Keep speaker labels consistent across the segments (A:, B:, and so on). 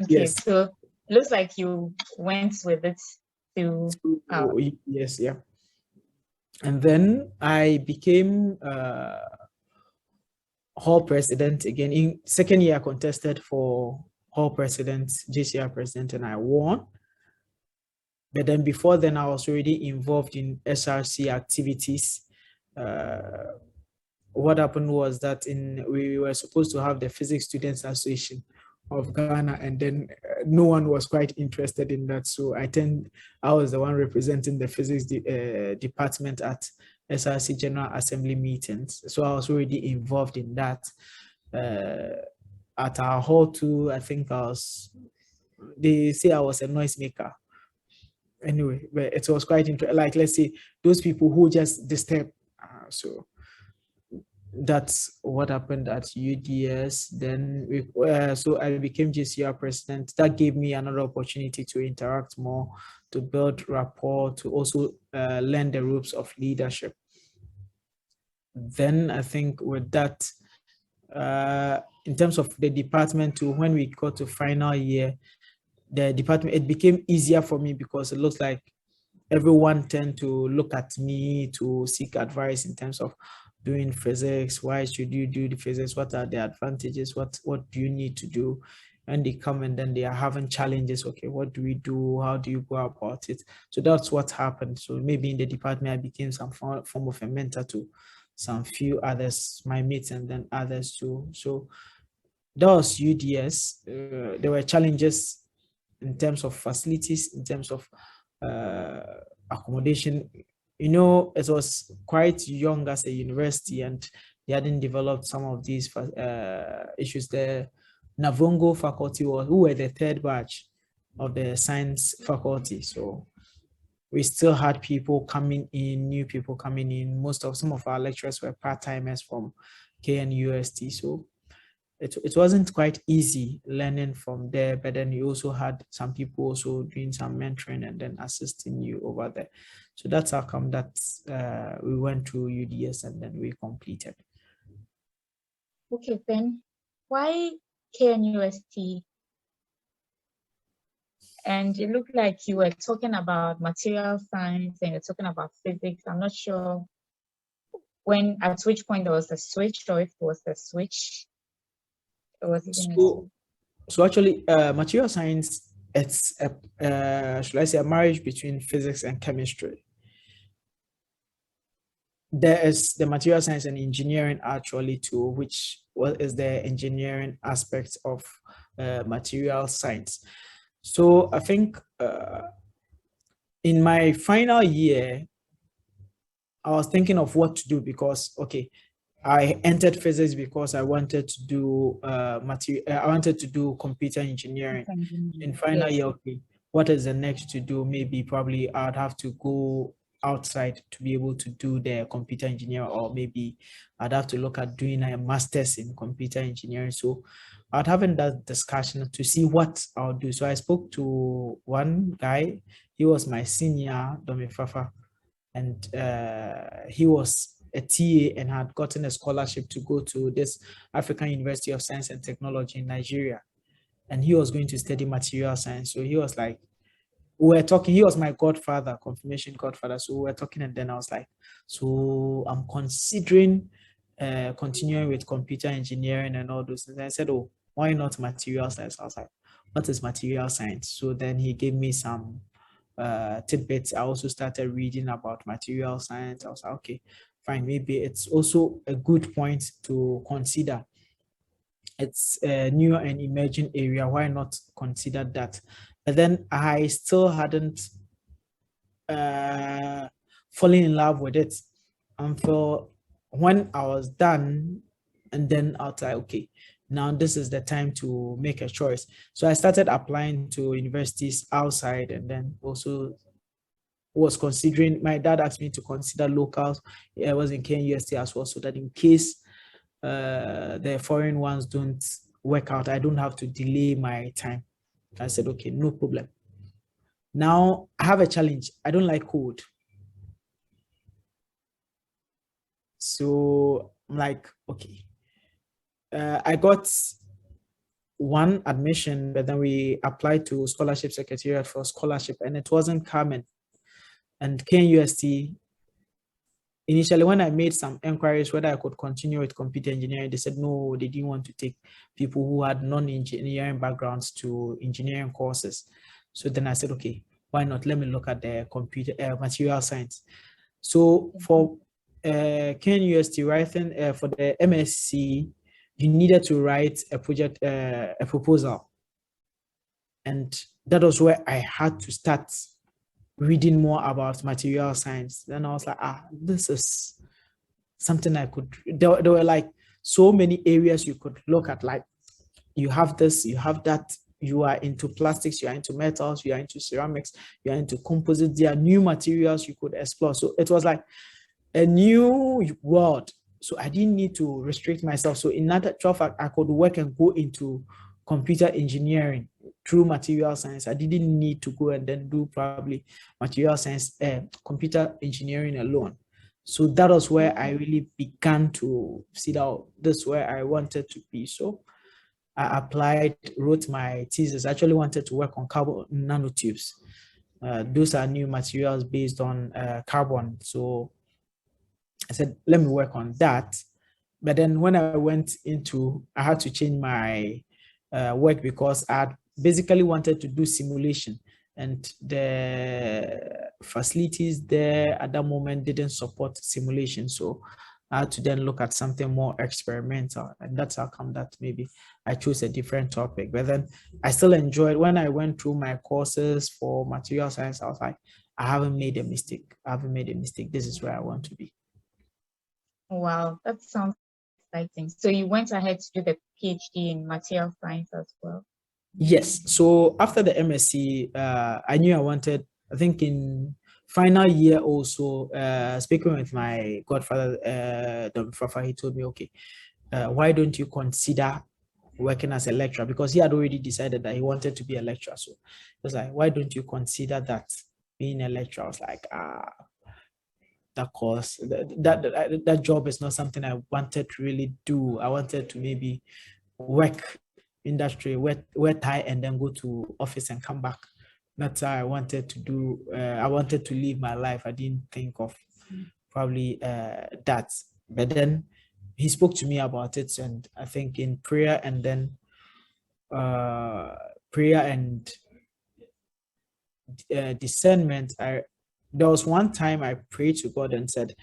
A: Okay,
B: Yes.
A: so looks like you went with it to
B: Yes, yeah. And then I became hall president again. In second year, I contested for hall president, JCR president, and I won. But then before then, I was already involved in SRC activities. What happened was that we were supposed to have the Physics Students Association of Ghana, and then no one was quite interested in that. So I was the one representing the physics department at SRC General Assembly meetings. So I was already involved in that. At our hall too, I think they say I was a noisemaker. Anyway, but it was quite interesting. Like, let's say those people who just disturb. So that's what happened at UDS. Then so I became JCR president. That gave me another opportunity to interact more, to build rapport, to also learn the ropes of leadership. Then I think with that, in terms of the department too, when we got to final year, the department, it became easier for me because it looks like everyone tend to look at me to seek advice in terms of doing physics. Why should you do the physics? What are the advantages? What do you need to do? And they come and then they are having challenges. Okay, what do we do? How do you go about it? So that's what happened. So maybe in the department, I became some form of a mentor to some few others, my mates, and then others too. So that was UDS. There were challenges in terms of facilities, in terms of accommodation. You know, it was quite young as a university, and they hadn't developed some of these issues. The Navongo faculty who were the third batch of the science faculty. So we still had people coming in, new people coming in. Some of our lecturers were part-timers from KNUST. So it wasn't quite easy learning from there, but then you also had some people also doing some mentoring and then assisting you over there. So that's how come that we went to UDS and then we completed.
A: Okay, then why KNUST? And it looked like you were talking about material science and you're talking about physics. I'm not sure at which point there was a switch, or if it was a switch.
B: So actually, material science, it's should I say, a marriage between physics and chemistry. There is the material science and engineering actually too, which is the engineering aspect of material science. So I think in my final year, I was thinking of what to do because, okay, I entered physics because I wanted to do I wanted to do computer engineering. In final year, okay, what is the next to do? Maybe probably I'd have to go outside to be able to do the computer engineering, or maybe I'd have to look at doing a master's in computer engineering. So I'd having that discussion to see what I'll do. So I spoke to one guy. He was my senior, Domi Fafa, and he was a TA and had gotten a scholarship to go to this African University of Science and Technology in Nigeria. And he was going to study material science. So he was like, we were talking, he was my godfather, confirmation godfather. So we were talking, and then I was like, so I'm considering continuing with computer engineering and all those things. I said, oh, why not material science? I was like, what is material science? So then he gave me some tidbits. I also started reading about material science. I was like, okay, fine, maybe it's also a good point to consider. It's a new and emerging area. Why not consider that? But then I still hadn't fallen in love with it until when I was done, and then I was like, okay, now this is the time to make a choice. So I started applying to universities outside, and then also was considering, my dad asked me to consider locals. I was in KNUST as well, so that in case the foreign ones don't work out, I don't have to delay my time. I said, okay, no problem. Now I have a challenge. I don't like code. So I'm like, okay. I got one admission, but then we applied to Scholarship Secretariat for scholarship, and it wasn't coming. And KNUST, initially, when I made some inquiries whether I could continue with computer engineering, they said no, they didn't want to take people who had non-engineering backgrounds to engineering courses. So then I said, okay, why not? Let me look at the computer material science. So for KNUST writing for the MSc, you needed to write a project, a proposal. And that was where I had to start reading more about material science. Then I was like, this is something I could, there were like so many areas you could look at, like you have this, you have that, you are into plastics, you are into metals, you are into ceramics, you are into composites, there are new materials you could explore. So it was like a new world. So I didn't need to restrict myself. So in that fact, I could work and go into computer engineering through material science. I didn't need to go and then do probably material science, computer engineering alone. So that was where I really began to see that this is where I wanted to be. So I applied, wrote my thesis. I actually wanted to work on carbon nanotubes. Those are new materials based on carbon. So I said, let me work on that. But then when I went into, I had to change my work because I had basically wanted to do simulation, and the facilities there at that moment didn't support simulation. So I had to then look at something more experimental, and that's how come that maybe I chose a different topic. But then I still enjoyed when I went through my courses for material science. I was like, I haven't made a mistake. I haven't made a mistake. This is where I want to be.
A: Wow, that sounds exciting. So you went ahead to do the PhD in material science as well?
B: Yes. So after the MSc, I knew I wanted, I think in final year also, speaking with my godfather, Dr. Fafa, he told me, okay, why don't you consider working as a lecturer? Because he had already decided that he wanted to be a lecturer. So he was like, why don't you consider that, being a lecturer? I was like, that course, that job is not something I wanted to really do. I wanted to maybe work industry, wear tie and then go to office and come back. That's how I wanted to do. I wanted to live my life. I didn't think of probably that. But then he spoke to me about it, and I think in prayer and then prayer and discernment, there was one time I prayed to God and said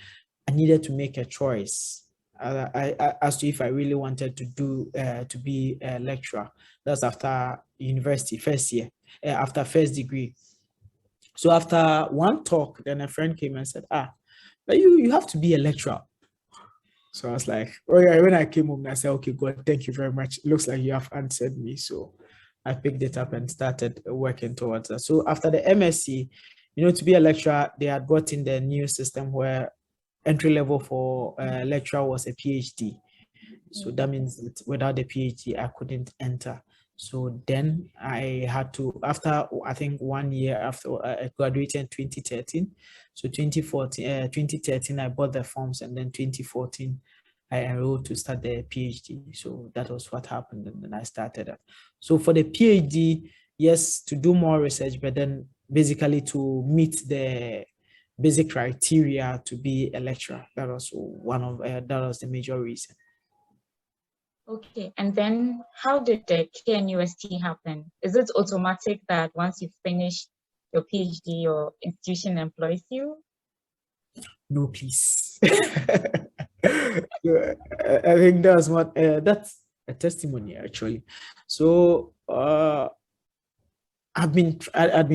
B: I needed to make a choice. I asked if I really wanted to do to be a lecturer. That's after university, first year, after first degree. So after one talk, then a friend came and said, but you have to be a lecturer. So I was like, oh yeah, when I came home, I said, okay, God, thank you very much. It looks like you have answered me. So I picked it up and started working towards that. So after the MSc, to be a lecturer, they had brought in the new system where entry level for a lecturer was a PhD. So that means that without the PhD, I couldn't enter. So then I had to, after I think 1 year after I graduated in 2013. So 2013, I bought the forms, and then 2014, I enrolled to start the PhD. So that was what happened, and then I started it. So for the PhD, yes, to do more research, but then basically to meet the basic criteria to be a lecturer. That was that was the major reason.
A: Okay, and then how did the KNUST happen? Is it automatic that once you finish your PhD, your institution employs you?
B: No, please. I think that's that's a testimony actually. So I've been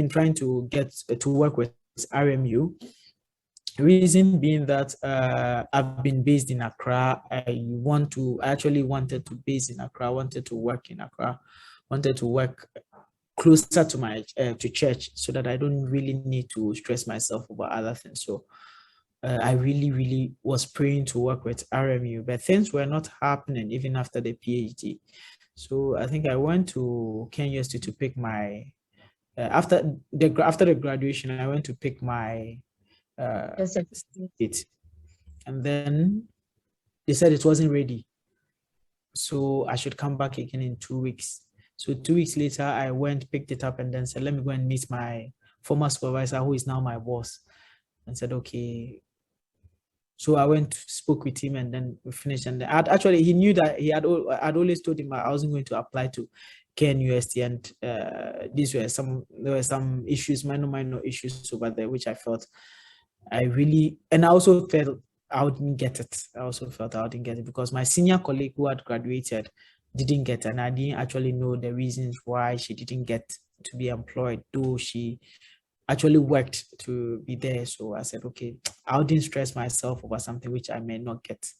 B: trying to get to work with RMU. Reason being that I've been based in Accra. I actually wanted to base in Accra, wanted to work in Accra, wanted to work closer to my to church, so that I don't really need to stress myself about other things. So I really was praying to work with RMU, but things were not happening even after the PhD. So I think I went to KNUST to pick my after the graduation. I went to pick my it, and then they said it wasn't ready, so I should come back again in 2 weeks. So 2 weeks later, I went, picked it up, and then said, let me go and meet my former supervisor, who is now my boss, and said, okay. So I went, spoke with him, and then we finished. And actually, he knew that I'd always told him I wasn't going to apply to KNUST, and there were some issues, minor issues over there, which I felt and I also felt I didn't get it. I also felt I didn't get it because my senior colleague who had graduated didn't get it, and I didn't actually know the reasons why she didn't get to be employed, though she actually worked to be there. So I said, okay, I wouldn't stress myself over something which I may not get.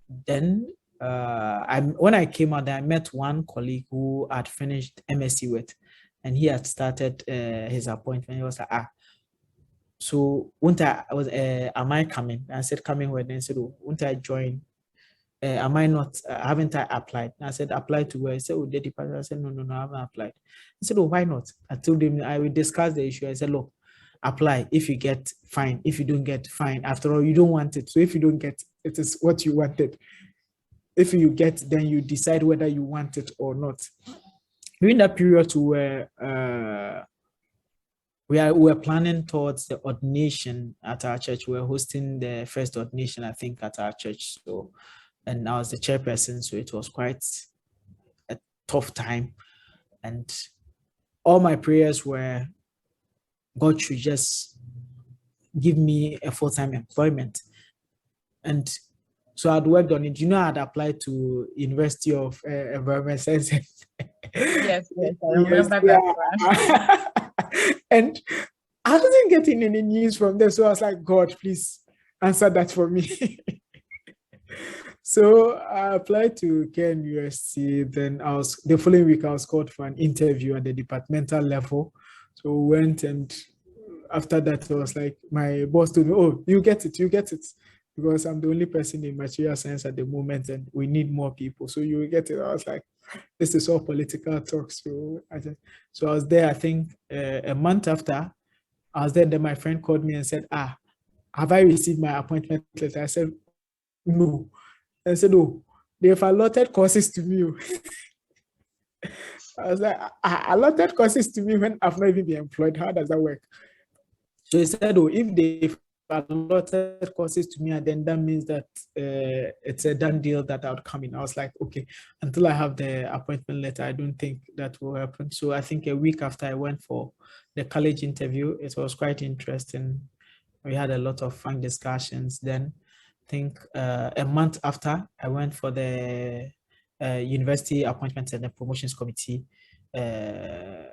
B: Then when I came out, I met one colleague who had finished MSc with, and he had started his appointment. He was like, so won't am I coming? I said, coming when? Then said, oh, won't I join? Am I not, haven't I applied? I said, apply to where? I said, oh, the department. I said, no, I haven't applied. I said, oh, why not? I told him I will discuss the issue. I said, look, apply. If you get, fine. If you don't get, fine. After all, you don't want it. So if you don't get, it is what you wanted. If you get, then you decide whether you want it or not. During that period we were planning towards the ordination at our church. We were hosting the first ordination, I think, at our church. So, and I was the chairperson, so it was quite a tough time. And all my prayers were, God should just give me a full-time employment. And so I'd worked on it. You know, I'd applied to University of Environment Sciences.
A: Yes, I remember that one.
B: And I wasn't getting any news from them. So I was like, God, please answer that for me. So I applied to KNUST. Then the following week, I was called for an interview at the departmental level. So we went, and after that, I was like, my boss told me, oh, you get it. Because I'm the only person in material science at the moment, and we need more people. So you will get it. I was like, this is all political talk. So I was there, I think, a month after. I was there, then my friend called me and said, have I received my appointment letter? I said, no. I said, oh, they've allotted courses to me. I was like, allotted courses to me when I've not even been employed. How does that work? So he said, oh, if they've allotted courses to me, and then that means that it's a done deal that I would come in. I was like, okay, until I have the appointment letter, I don't think that will happen. So I think a week after I went for the college interview, it was quite interesting. We had a lot of fun discussions. Then I think a month after, I went for the university appointments and the promotions committee. That's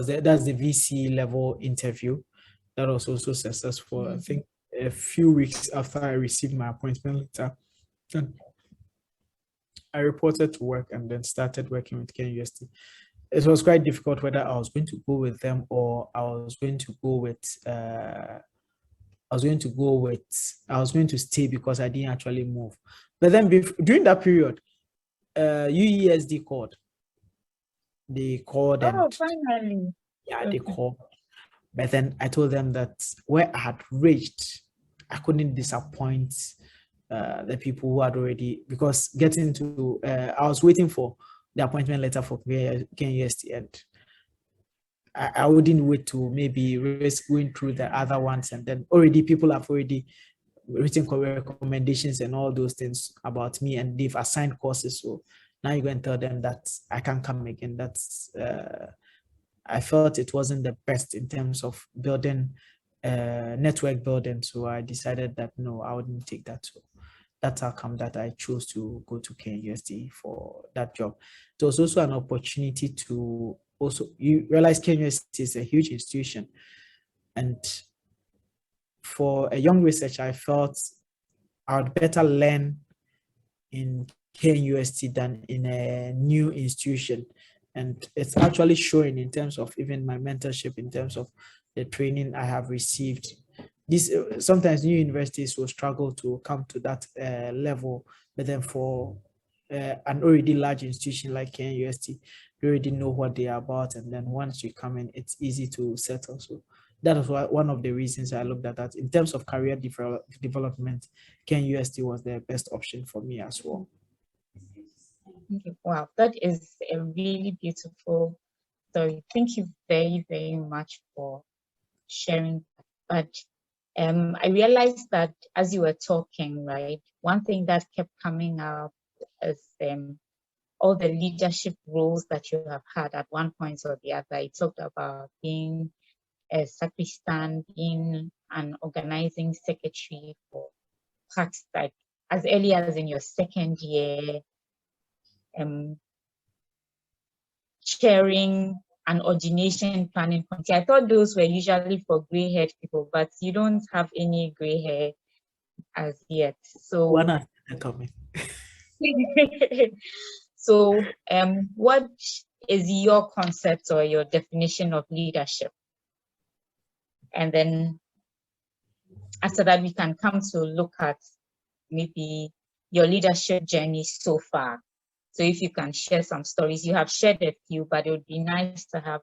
B: the VC level interview. That was also successful. I think a few weeks after I received my appointment letter, I reported to work and then started working with KNUST. It was quite difficult whether I was going to go with them or I was going to stay because I didn't actually move. But then during that period, UESD called. They called.
A: Oh, finally.
B: Yeah, they called. But then I told them that where I had reached, I couldn't disappoint the people who had already, because I was waiting for the appointment letter for KNUST, and I wouldn't wait to maybe risk going through the other ones. And then people have already written recommendations and all those things about me, and they've assigned courses. So now you're going to tell them that I can't come again. I felt it wasn't the best in terms of building network building. So I decided that no, I wouldn't take that. So that's how come that I chose to go to KNUST for that job. It was also an opportunity to you realize KNUST is a huge institution. And for a young researcher, I felt I would better learn in KNUST than in a new institution. And it's actually showing in terms of even my mentorship, in terms of the training I have received. Sometimes new universities will struggle to come to that level, but then for an already large institution like KNUST, you already know what they are about, and then once you come in, it's easy to settle. So that was one of the reasons I looked at that. In terms of career development, KNUST was the best option for me as well.
A: Okay. Wow, that is a really beautiful story. Thank you very, very much for sharing that. But I realized that as you were talking, right, one thing that kept coming up is all the leadership roles that you have had at one point or the other. You talked about being a sacristan, being an organizing secretary for past, like as early as in your second year, um, chairing an ordination planning committee. I thought those were usually for gray-haired people, but you don't have any gray hair as yet.
B: One
A: So,
B: after coming.
A: so what is your concept or your definition of leadership? And then after that, we can come to look at maybe your leadership journey so far. So if you can share some stories, you have shared a few, but it would be nice to have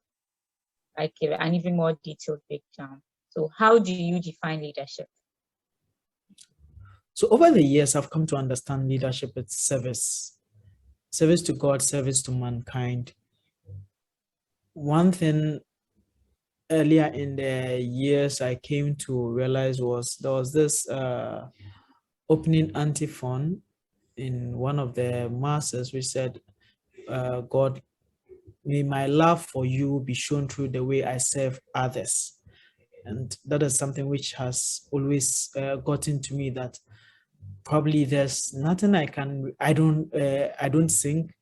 A: like an even more detailed breakdown. So how do you define leadership?
B: So over the years, I've come to understand leadership as service, service to God, service to mankind. One thing earlier in the years I came to realize was there was this opening antiphon in one of the masses which said, God, may my love for you be shown through the way I serve others. And that is something which has always gotten to me, that probably there's nothing I don't sing.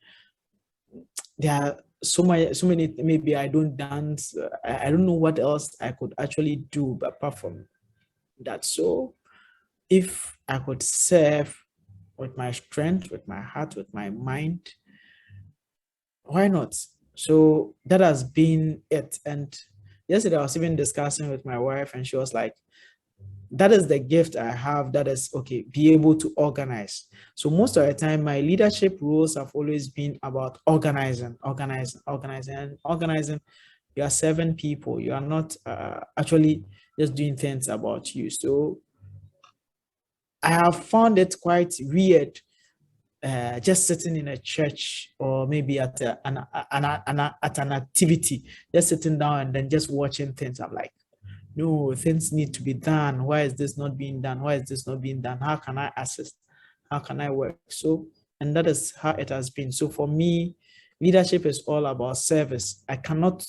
B: There are so many, maybe I don't dance. I don't know what else I could actually do apart from that. So if I could serve with my strength, with my heart, with my mind, why not? So that has been it. And yesterday I was even discussing with my wife, and she was like, that is the gift I have, that is okay, be able to organize. So most of the time, my leadership roles have always been about organizing. You are serving people. You are not actually just doing things about you. So I have found it quite weird just sitting in a church, or maybe at an activity, just sitting down and then just watching things. I'm like, no, things need to be done. Why is this not being done? Why is this not being done? How can I assist? How can I work? So, and that is how it has been. So for me, leadership is all about service. I cannot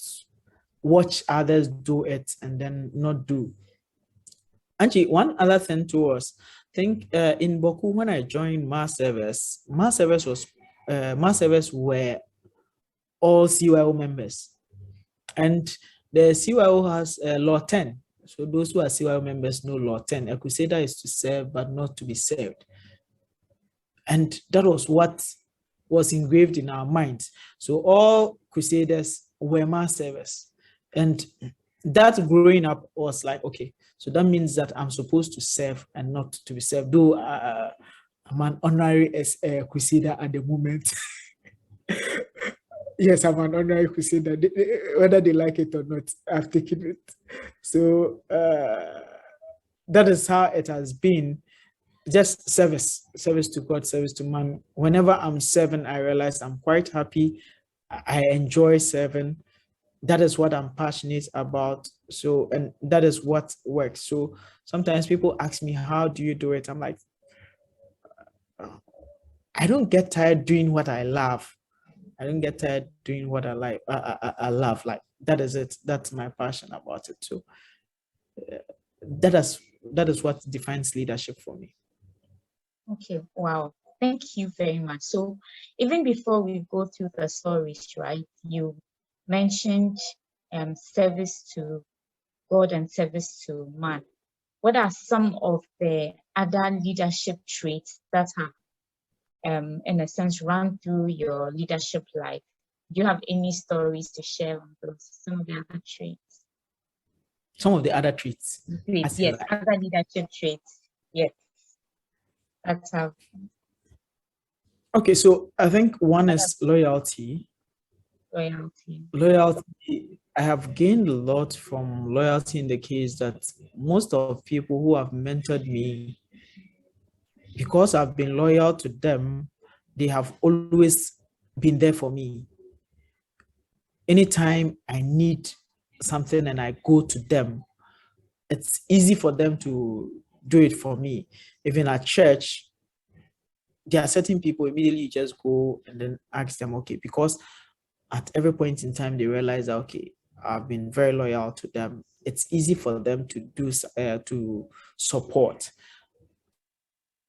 B: watch others do it and then not do. Actually, one other thing too was, I think in Boku, when I joined mass service were all CYO members. And the CYO has law 10. So those who are CYO members know law 10. A crusader is to serve, but not to be served. And that was what was engraved in our minds. So all crusaders were mass servers. And that growing up was like, okay, so that means that I'm supposed to serve and not to be served. Though I'm an honorary crusader at the moment. Yes, I'm an honorary crusader. Whether they like it or not, I've taken it. So that is how it has been. Just service to God, service to man. Whenever I'm serving, I realize I'm quite happy. I enjoy serving. That is what I'm passionate about. So, and that is what works. So sometimes people ask me, how do you do it? I'm like, I don't get tired doing what I love. I don't get tired doing what I like. I love. Like, that is it. That's my passion about it. So that is what defines leadership for me.
A: Okay, wow. Thank you very much. So even before we go through the stories, right, you mentioned service to God and service to man. What are some of the other leadership traits that have, in a sense, run through your leadership life? Do you have any stories to share on those, some of the other traits?
B: Some of the other traits.
A: Yes, other leadership traits. Yes, that's how.
B: Okay, so I think one is loyalty. Loyalty. I have gained a lot from loyalty, in the case that most of people who have mentored me, because I've been loyal to them, they have always been there for me. Anytime I need something and I go to them, it's easy for them to do it for me. Even at church, there are certain people immediately you just go and then ask them, okay, because at every point in time they realize that, okay, I've been very loyal to them. It's easy for them to do to support.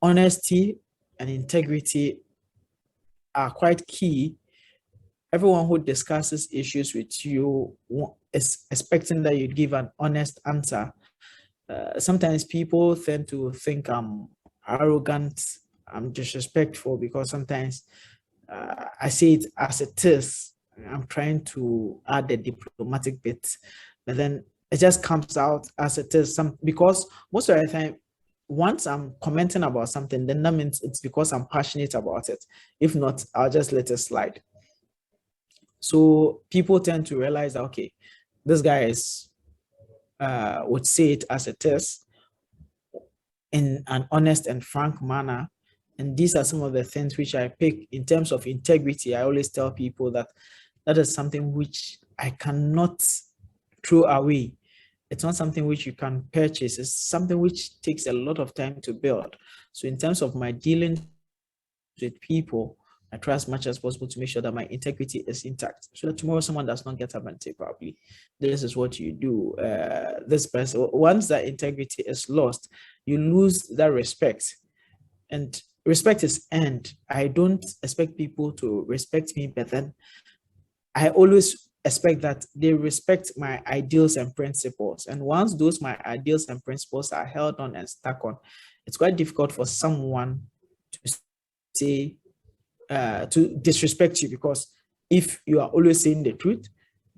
B: Honesty and integrity are quite key. Everyone who discusses issues with you is expecting that you give an honest answer. Sometimes people tend to think I'm arrogant, I'm disrespectful, because sometimes I say it as it is. I'm trying to add the diplomatic bit, but then it just comes out as it is. Because most of the time, once I'm commenting about something, then that means it's because I'm passionate about it. If not, I'll just let it slide. So people tend to realize that, okay, this guy is would say it as it is in an honest and frank manner. And these are some of the things which I pick in terms of integrity. I always tell people that that is something which I cannot throw away. It's not something which you can purchase. It's something which takes a lot of time to build. So in terms of my dealings with people, I try as much as possible to make sure that my integrity is intact, so that tomorrow someone does not get up and say, probably, this is what you do. This person, once that integrity is lost, you lose that respect. And respect is earned. I don't expect people to respect me, but then I always expect that they respect my ideals and principles. And once those my ideals and principles are held on and stuck on, it's quite difficult for someone to say, to disrespect you, because if you are always saying the truth,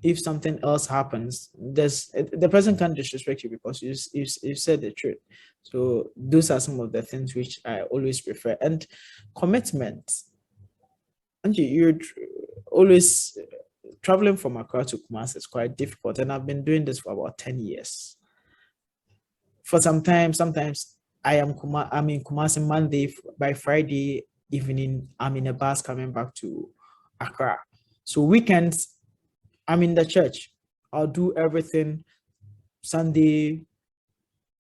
B: if something else happens, the person can't disrespect you because you said the truth. So those are some of the things which I always prefer. And commitment. And you're always traveling from Accra to Kumasi is quite difficult, and I've been doing this for about 10 years. For sometimes I'm in Kumasi Monday, by Friday evening, I'm in a bus coming back to Accra. So weekends, I'm in the church. I'll do everything. Sunday,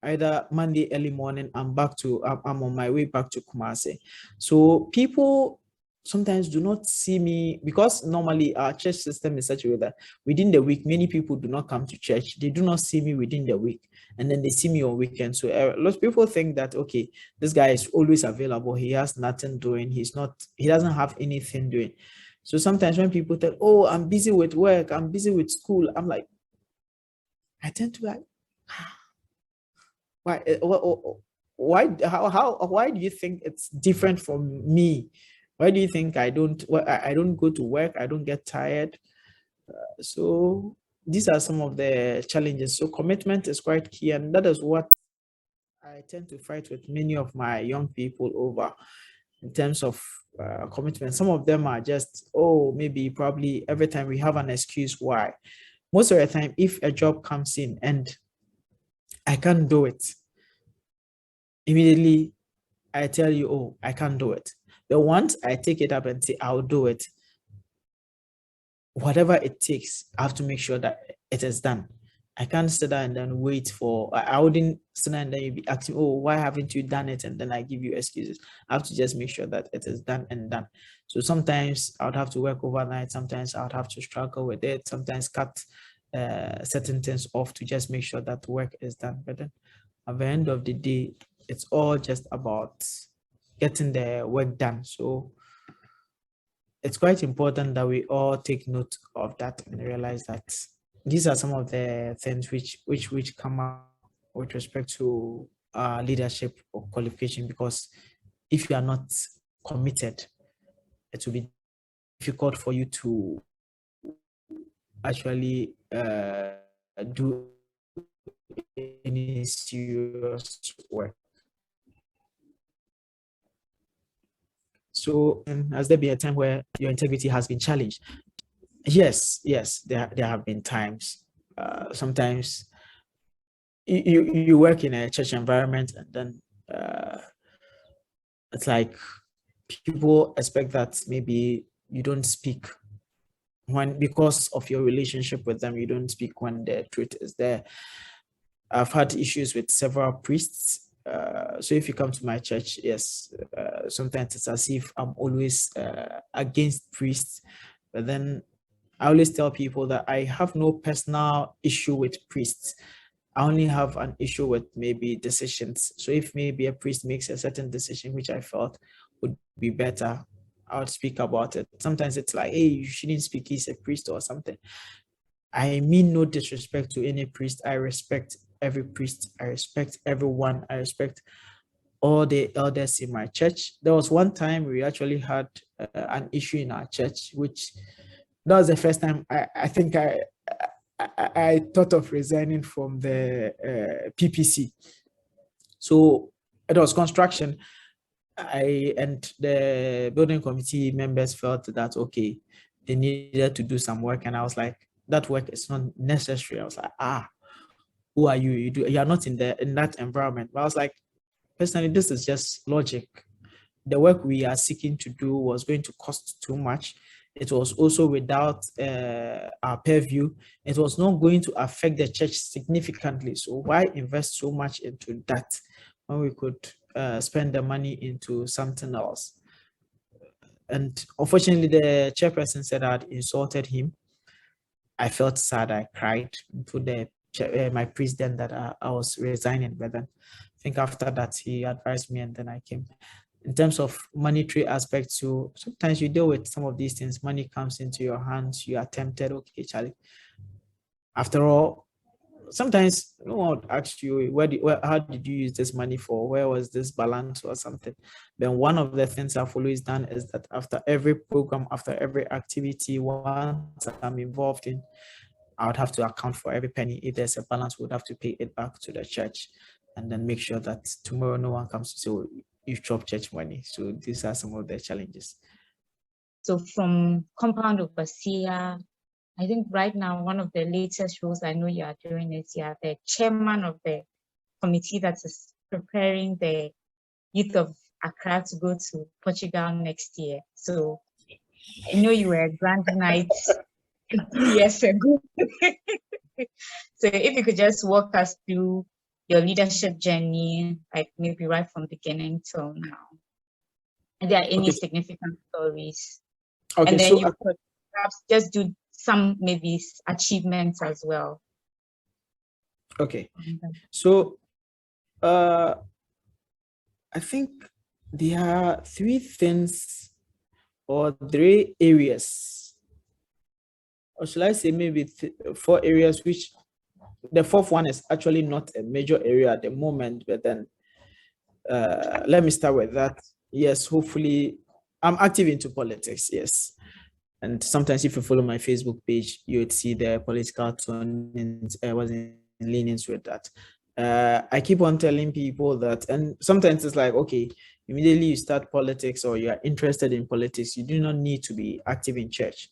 B: either Monday early morning, I'm on my way back to Kumasi. So people sometimes do not see me, because normally our church system is such a way that within the week, many people do not come to church. They do not see me within the week, and then they see me on weekends. So lots of people think that, okay, this guy is always available. He has nothing doing. He doesn't have anything doing. So sometimes when people tell, oh, I'm busy with work, I'm busy with school, I'm like, I tend to like, why do you think it's different from me? Why do you think I don't go to work? I don't get tired. So these are some of the challenges. So commitment is quite key, and that is what I tend to fight with many of my young people over, in terms of commitment. Some of them are just, oh, maybe probably every time we have an excuse why. Most of the time, if a job comes in and I can't do it, immediately I tell you, oh, I can't do it. But once I take it up and say, I'll do it, whatever it takes, I have to make sure that it is done. I can't sit there and then wait for, I wouldn't sit there and then you'd be asking, oh, why haven't you done it? And then I give you excuses. I have to just make sure that it is done and done. So sometimes I would have to work overnight. Sometimes I would have to struggle with it. Sometimes cut certain things off to just make sure that work is done. But then at the end of the day, it's all just about getting the work done. So it's quite important that we all take note of that and realize that these are some of the things which come up with respect to leadership or qualification. Because if you are not committed, it will be difficult for you to actually do any serious work. So, has there been a time where your integrity has been challenged? Yes, there have been times. Sometimes you work in a church environment, and then it's like people expect that maybe you don't speak when, because of your relationship with them, you don't speak when the truth is there. I've had issues with several priests. So if you come to my church, yes, sometimes it's as if I'm always against priests, but then I always tell people that I have no personal issue with priests. I only have an issue with maybe decisions. So if maybe a priest makes a certain decision which I felt would be better, I would speak about it. Sometimes it's like, hey, you shouldn't speak, he's a priest or something. I mean no disrespect to any priest. I respect every priest. I respect everyone. I respect all the elders in my church. There was one time we actually had an issue in our church, which that was the first time I think I thought of resigning from the PPC. So it was construction. I and the building committee members felt that okay, they needed to do some work, and I was like, that work is not necessary. I was like, who are you? You are not in that environment. But I was like, personally, this is just logic. The work we are seeking to do was going to cost too much. It was also without our purview. It was not going to affect the church significantly. So why invest so much into that when we could spend the money into something else? And unfortunately, the chairperson said I'd insulted him. I felt sad. I cried to my priest then that I was resigning. But then I think after that, he advised me and then I came. In terms of monetary aspects, so sometimes you deal with some of these things. Money comes into your hands. You are tempted. Okay, Charlie. After all, sometimes no one would ask you, how did you use this money for? Where was this balance or something? Then one of the things I've always done is that after every program, after every activity, once I'm involved in, I would have to account for every penny. If there's a balance, we would have to pay it back to the church and then make sure that tomorrow no one comes to say, oh, you've chopped church money. So these are some of the challenges.
A: So from compound overseer, I think right now one of the latest roles I know you are doing is you are the chairman of the committee that is preparing the youth of Accra to go to Portugal next year. So I know you were a grand knight 2 years ago. So if you could just walk us through your leadership journey, like maybe right from beginning till now. Are there any significant stories?
B: Okay,
A: and then
B: so
A: you could perhaps just do some maybe achievements as well.
B: Okay, so I think there are three things or three areas, or should I say maybe 4 areas, which the fourth one is actually not a major area at the moment, but then let me start with that. Yes, hopefully I'm active into politics, yes. And sometimes if you follow my Facebook page, you would see the political tone wasn't leanings with that. I keep on telling people that, and sometimes it's like, okay, immediately you start politics or you are interested in politics, you do not need to be active in church.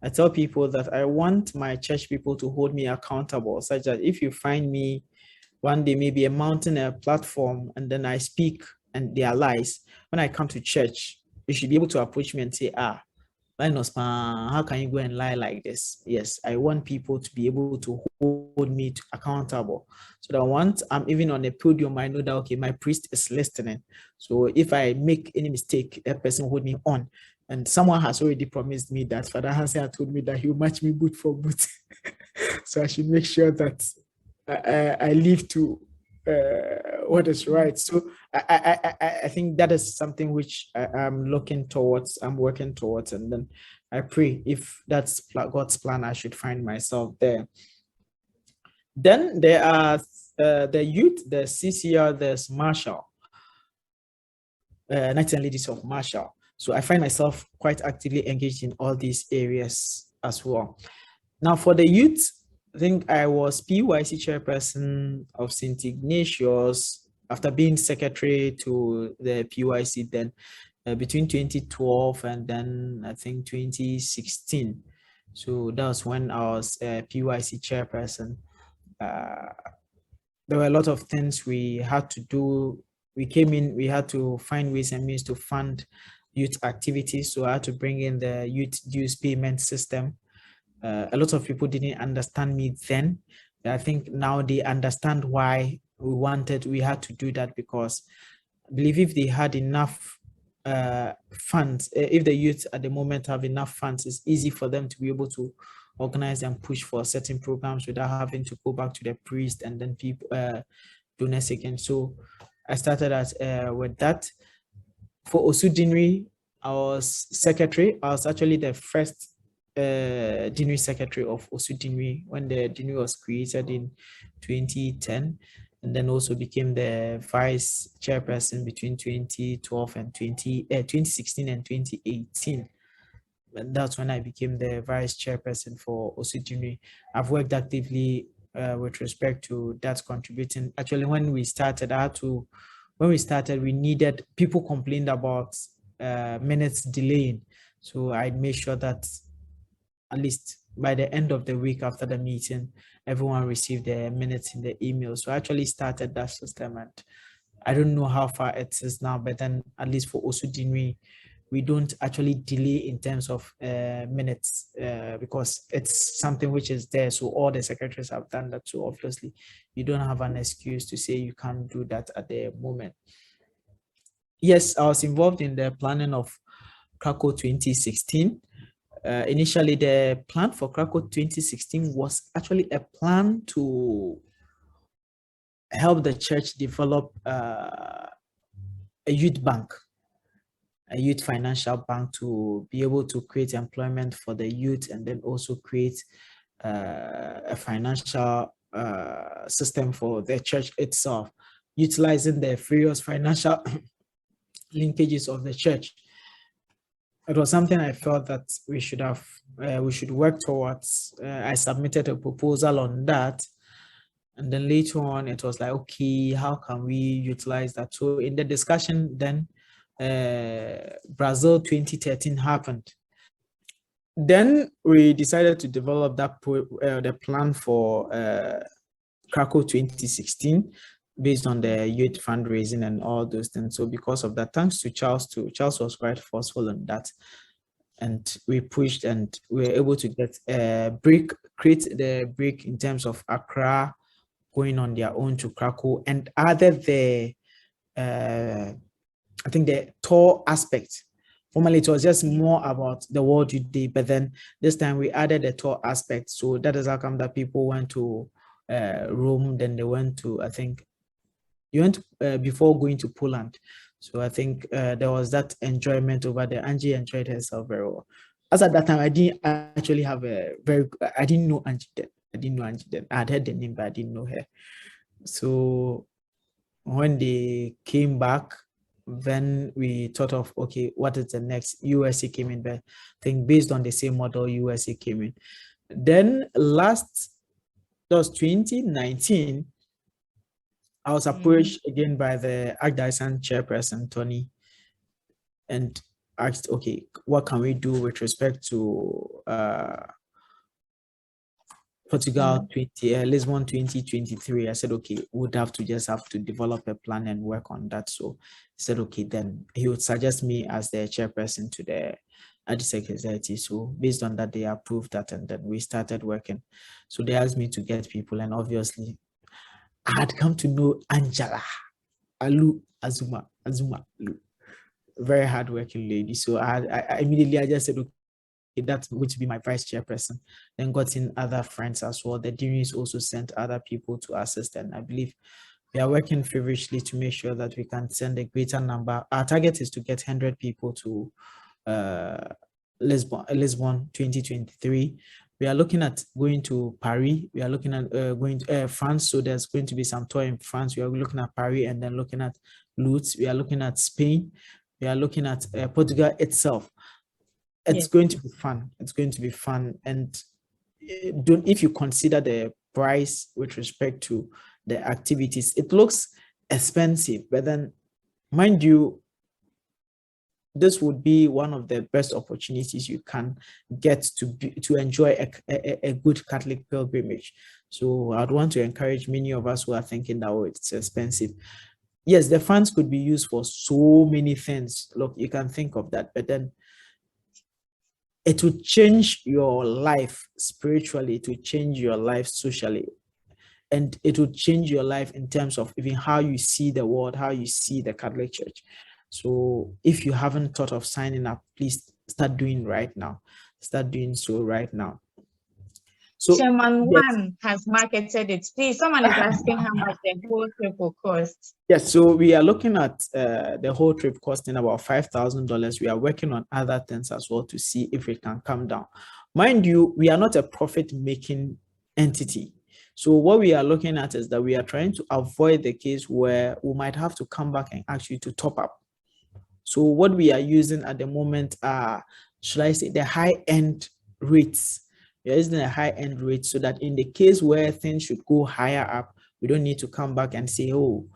B: I tell people that I want my church people to hold me accountable, such that if you find me one day, maybe mounting a platform and then I speak and they are lies, when I come to church, you should be able to approach me and say, Linus, how can you go and lie like this? Yes, I want people to be able to hold me accountable. So that once I'm even on a podium, I know that, okay, my priest is listening. So if I make any mistake, that person will hold me on. And someone has already promised me that. Father Hansen told me that he will match me boot for boot. So I should make sure that I live to what is right. So I think that is something which I'm looking towards, I'm working towards, and then I pray if that's God's plan, I should find myself there. Then there are the youth, the CCR, there's Marshall, Knights and Ladies of Marshall. So I find myself quite actively engaged in all these areas as well. Now for the youth, I think I was PYC chairperson of St. Ignatius after being secretary to the PYC then between 2012 and then I think 2016. So that was when I was PYC chairperson. There were a lot of things we had to do. We came in, we had to find ways and means to fund youth activities. So I had to bring in the youth dues payment system. A lot of people didn't understand me then. I think now they understand why we had to do that, because I believe if they had enough funds, if the youth at the moment have enough funds, it's easy for them to be able to organize and push for certain programs without having to go back to the priest and then people donors again. So I started with that. For Osudinri, I was secretary. I was actually the first Dinri secretary of Osudinri when the Dinri was created in 2010, and then also became the vice chairperson between 2012 and 2016 and 2018. And that's when I became the vice chairperson for Osudinri. I've worked actively with respect to that contributing. Actually, when we started, we needed, people complained about minutes delaying. So I made sure that at least by the end of the week after the meeting, everyone received their minutes in the email. So I actually started that system, and I don't know how far it is now, but then at least for Osudinri, we don't actually delay in terms of minutes because it's something which is there. So all the secretaries have done that. So obviously you don't have an excuse to say you can't do that at the moment. Yes, I was involved in the planning of Kweku 2016. Initially, the plan for Kweku 2016 was actually a plan to help the church develop a youth bank, a youth financial bank, to be able to create employment for the youth, and then also create a financial system for the church itself, utilizing the various financial linkages of the church. It was something I felt that we should work towards. I submitted a proposal on that. And then later on, it was like, okay, how can we utilize that? So in the discussion, then Brazil 2013 happened. Then we decided to develop that the plan for Kweku 2016 based on the youth fundraising and all those things. So because of that, thanks to Charles too. Charles was quite forceful on that. And we pushed, and we were able to get a break, create the break in terms of Accra going on their own to Kweku, and added the I think the tour aspect. Formerly, it was just more about the World Youth Day, but then this time we added the tour aspect. So that is how come that people went to Rome, then they went to, I think, you went before going to Poland. So I think there was that enjoyment over there. Angie enjoyed herself very well. As at that time, I didn't actually have I didn't know Angie then. I had heard the name, but I didn't know her. So when they came back, then we thought of, okay, what is the next? USA came in, but I think based on the same model, USA came in. Then that was 2019, I was approached again by the Archdiocese chairperson, Tony, and asked, okay, what can we do with respect to Portugal Lisbon 2023? I said, okay, we'd have to develop a plan and work on that. So he said, okay, then he would suggest me as the chairperson to the Society. So based on that, they approved that, and then we started working. So they asked me to get people, and obviously I had come to know Angela Azuma, very hardworking lady. So I immediately just said, okay, that's going to be my vice chairperson. Then got in other friends as well. The deans also sent other people to assist, and I believe we are working feverishly to make sure that we can send a greater number. Our target is to get 100 people to Lisbon 2023. We are looking at going to Paris. We are looking at going to France. So there's going to be some tour in France. We are looking at Paris, and then looking at Lutz. We are looking at Spain. We are looking at Portugal itself. It's going to be fun. It's going to be fun. And if you consider the price with respect to the activities, it looks expensive, but then mind you, this would be one of the best opportunities you can get to enjoy a good Catholic pilgrimage. So I'd want to encourage many of us who are thinking that, oh, it's expensive. yes, the funds could be used for so many things. Look, you can think of that, but then it will change your life spiritually, it will change your life socially, and it will change your life in terms of even how you see the world, how you see the Catholic Church. So if you haven't thought of signing up, please start doing right now. Start doing so right now. So
A: Chairman
B: yes,
A: One has marketed it. Please, someone is asking how much the whole trip will cost.
B: yes. So we are looking at the whole trip costing about $5,000. We are working on other things as well to see if it can come down. Mind you, we are not a profit-making entity. So what we are looking at is that we are trying to avoid the case where we might have to come back and ask you to top up. So what we are using at the moment are, should I say, the high-end rates. We are using a high-end rate so that in the case where things should go higher up, we don't need to come back and say, oh,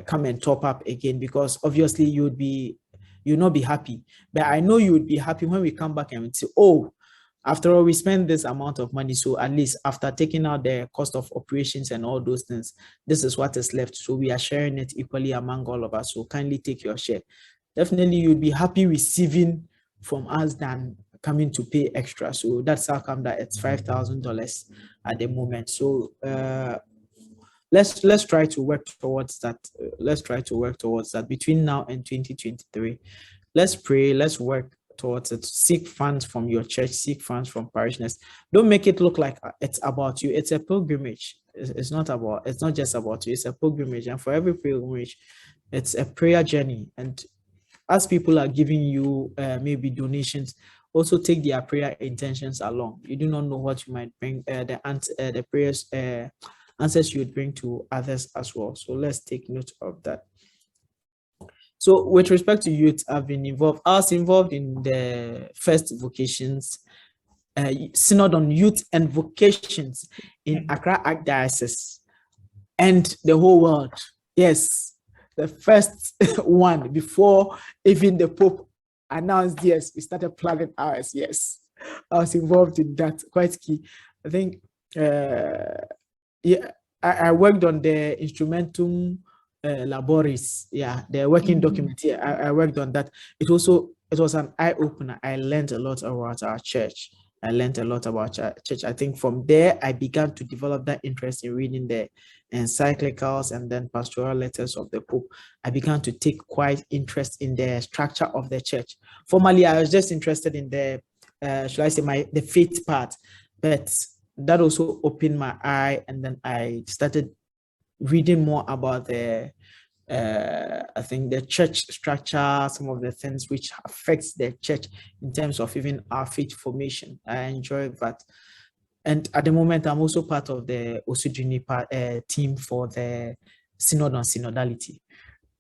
B: come and top up again, because obviously you'll not be happy. But I know you would be happy when we come back and say, oh, after all, we spend this amount of money. So at least after taking out the cost of operations and all those things, this is what is left. So we are sharing it equally among all of us. So kindly take your share. Definitely you'd be happy receiving from us than coming to pay extra. So that's how come that it's $5,000 at the moment. So let's try to work towards that. Let's try to work towards that between now and 2023. Let's pray. Let's work towards it. Seek funds from your church. Seek funds from parishioners. Don't make it look like it's about you. It's a pilgrimage. It's not just about you. It's a pilgrimage, and for every pilgrimage, it's a prayer journey. And as people are giving you maybe donations, also take their prayer intentions along. You do not know what you might bring, the prayers answers you would bring to others as well. So let's take note of that. So with respect to youth, I was involved in the first vocations, synod on youth and vocations in Accra Archdiocese and the whole world. Yes, the first one before even the Pope announced, yes, we started planning ours. Yes, I was involved in that, quite key. I think, yeah, I worked on the Instrumentum Laboris, yeah, the working document. Yeah, I worked on that. It was an eye opener. I learned a lot about our church. I learned a lot about church. I think from there I began to develop that interest in reading the encyclicals and then pastoral letters of the Pope. I began to take quite interest in the structure of the church. Formerly, I was just interested in the should I say the faith part, but that also opened my eye, and then I started reading more about the I think the church structure, some of the things which affects the church in terms of even our faith formation. I enjoy that. And at the moment, I'm also part of the Osudrini team for the Synod on Synodality.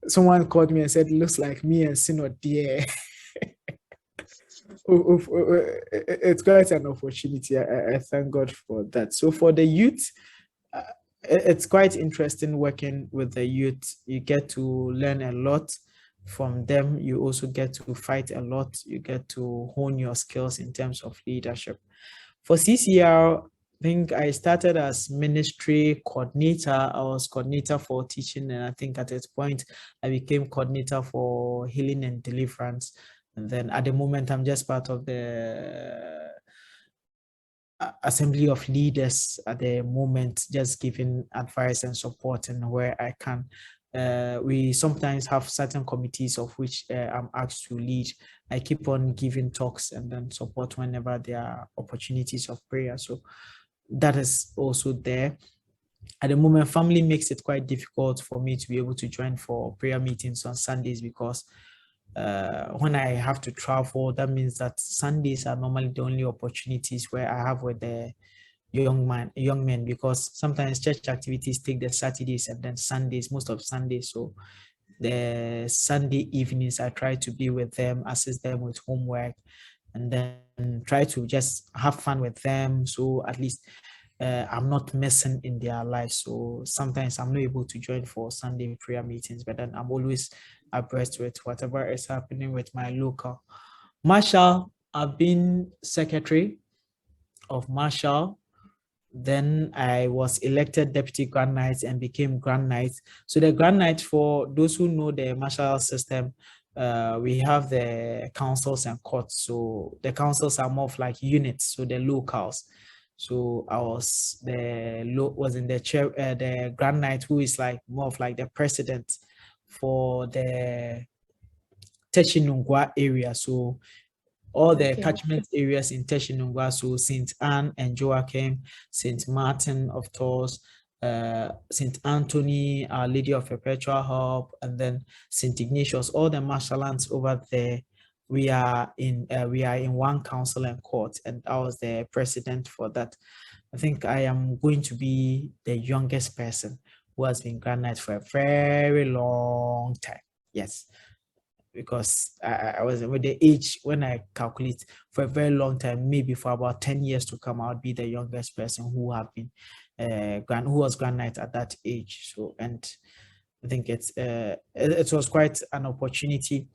B: Someone called me and said, looks like me and Synod, yeah. It's quite an opportunity. I thank God for that. So for the youth, it's quite interesting working with the youth. You get to learn a lot from them. You also get to fight a lot. You get to hone your skills in terms of leadership. For CCR, I think I started as ministry coordinator. I was coordinator for teaching, and I think at this point I became coordinator for healing and deliverance. And then at the moment, I'm just part of the assembly of leaders at the moment, just giving advice and support and where I can. We sometimes have certain committees of which I'm asked to lead. I keep on giving talks and then support whenever there are opportunities of prayer. So that is also there. At the moment, family makes it quite difficult for me to be able to join for prayer meetings on Sundays, because when I have to travel, that means that Sundays are normally the only opportunities where I have with the young men, because sometimes church activities take the Saturdays and then Sundays, most of Sundays. So the Sunday evenings, I try to be with them, assist them with homework, and then try to just have fun with them. So at least I'm not messing in their lives. So sometimes I'm not able to join for Sunday prayer meetings, but then I'm always abreast with whatever is happening with my local. Marshall, I've been secretary of Marshall Then I was elected deputy Grand Knight and became Grand Knight. So the Grand Knight, for those who know the martial system, we have the councils and courts. So the councils are more of like units, so the locals. So I was in the chair, the Grand Knight, who is like more of like the president for the Teshinungwa area. So all the catchment areas in Teshinungwa, so St. Anne and Joachim, St. Martin of Tours, St. Anthony, Our Lady of Perpetual Help, and then St. Ignatius, all the martial lands over there. We are in one council and court, and I was the president for that. I think I am going to be the youngest person who has been Grand Knight for a very long time. Yes, because I was with the age when I calculate for a very long time, maybe for about 10 years to come, I would be the youngest person who have been who was Grand Knight at that age. So, and I think it was quite an opportunity.